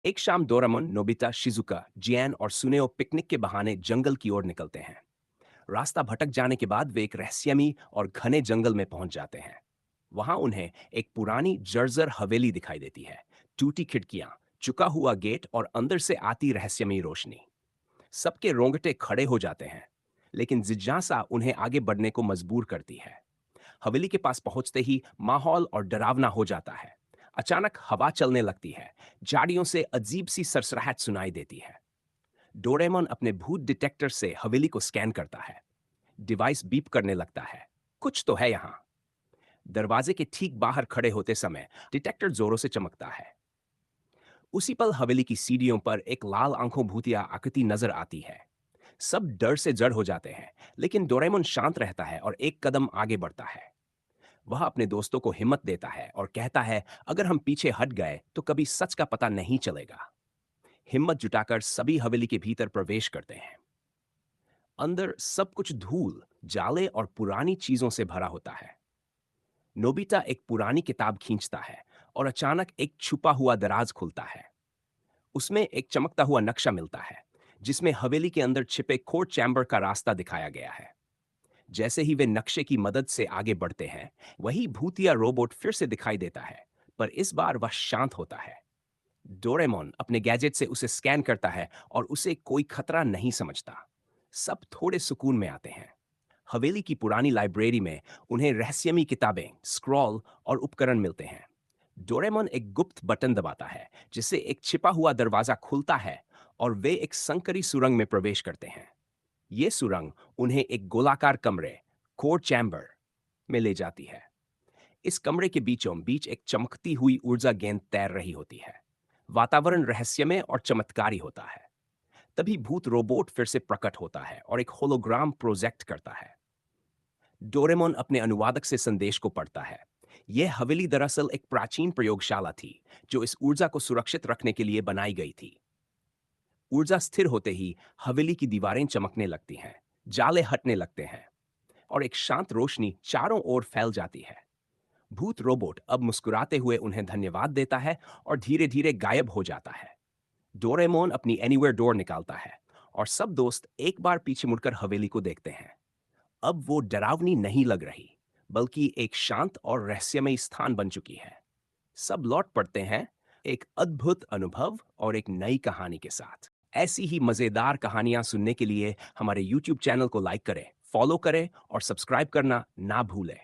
एक शाम Doraemon, Nobita, Shizuka, जियान और सुनेओ पिकनिक के बहाने जंगल की ओर निकलते हैं। रास्ता भटक जाने के बाद वे एक रहस्यमयी और घने जंगल में पहुंच जाते हैं। वहां उन्हें एक पुरानी जर्जर हवेली दिखाई देती है। टूटी खिड़कियां, चुका हुआ गेट और अंदर से आती रहस्यमयी रोशनी। सबके रोंगटे खड़े हो जाते हैं, लेकिन जिज्ञासा उन्हें आगे बढ़ने को मजबूर करती है। हवेली के पास पहुंचते ही माहौल और डरावना हो जाता है। अचानक हवा चलने लगती है, झाड़ियों से अजीब सी सरसराहट सुनाई देती है। डोरेमोन अपने भूत डिटेक्टर से हवेली को स्कैन करता है। डिवाइस बीप करने लगता है। कुछ तो है यहाँ। दरवाजे के ठीक बाहर खड़े होते समय डिटेक्टर जोरों से चमकता है। उसी पल हवेली की सीढ़ियों पर एक लाल आंखों भूतिया आकृति नजर आती है। सब डर से जड़ हो जाते हैं, लेकिन डोरेमोन शांत रहता है और एक कदम आगे बढ़ता है। वह अपने दोस्तों को हिम्मत देता है और कहता है, अगर हम पीछे हट गए तो कभी सच का पता नहीं चलेगा। हिम्मत जुटाकर सभी हवेली के भीतर प्रवेश करते हैं। अंदर सब कुछ धूल, जाले और पुरानी चीजों से भरा होता है। नोबिता एक पुरानी किताब खींचता है और अचानक एक छुपा हुआ दराज खुलता है। उसमें एक चमकता हुआ नक्शा मिलता है, जिसमें हवेली के अंदर छिपे कोर्ट चैम्बर का रास्ता दिखाया गया है। जैसे ही वे नक्शे की मदद से आगे बढ़ते हैं, वही भूतिया रोबोट फिर से दिखाई देता है, पर इस बार वह शांत होता है। डोरेमोन अपने गैजेट से उसे स्कैन करता है और उसे कोई खतरा नहीं समझता। सब थोड़े सुकून में आते हैं। हवेली की पुरानी लाइब्रेरी में उन्हें रहस्यमयी किताबें, स्क्रॉल और उपकरण मिलते हैं। डोरेमोन एक गुप्त बटन दबाता है, जिससे एक छिपा हुआ दरवाजा खुलता है और वे एक संकरी सुरंग में प्रवेश करते हैं। ये सुरंग उन्हें एक गोलाकार कमरे, कोर चैम्बर में ले जाती है। इस कमरे के बीचों बीच एक चमकती हुई ऊर्जा गेंद तैर रही होती है। वातावरण रहस्यमय और चमत्कारी होता है। तभी भूत रोबोट फिर से प्रकट होता है और एक होलोग्राम प्रोजेक्ट करता है। डोरेमोन अपने अनुवादक से संदेश को पढ़ता है। यह हवेली दरअसल एक प्राचीन प्रयोगशाला थी, जो इस ऊर्जा को सुरक्षित रखने के लिए बनाई गई थी। ऊर्जा स्थिर होते ही हवेली की दीवारें चमकने लगती हैं, जाले हटने लगते हैं और एक शांत रोशनी चारों ओर फैल जाती है। भूत रोबोट अब मुस्कुराते हुए उन्हें धन्यवाद देता है और धीरे धीरे गायब हो जाता है। डोरेमोन अपनी एनीवेयर डोर निकालता है और सब दोस्त एक बार पीछे मुड़कर हवेली को देखते हैं। अब वो डरावनी नहीं लग रही, बल्कि एक शांत और रहस्यमयी स्थान बन चुकी है। सब लौट पड़ते हैं, एक अद्भुत अनुभव और एक नई कहानी के साथ। ऐसी ही मजेदार कहानियां सुनने के लिए हमारे YouTube चैनल को लाइक करें, फॉलो करें और सब्सक्राइब करना ना भूलें।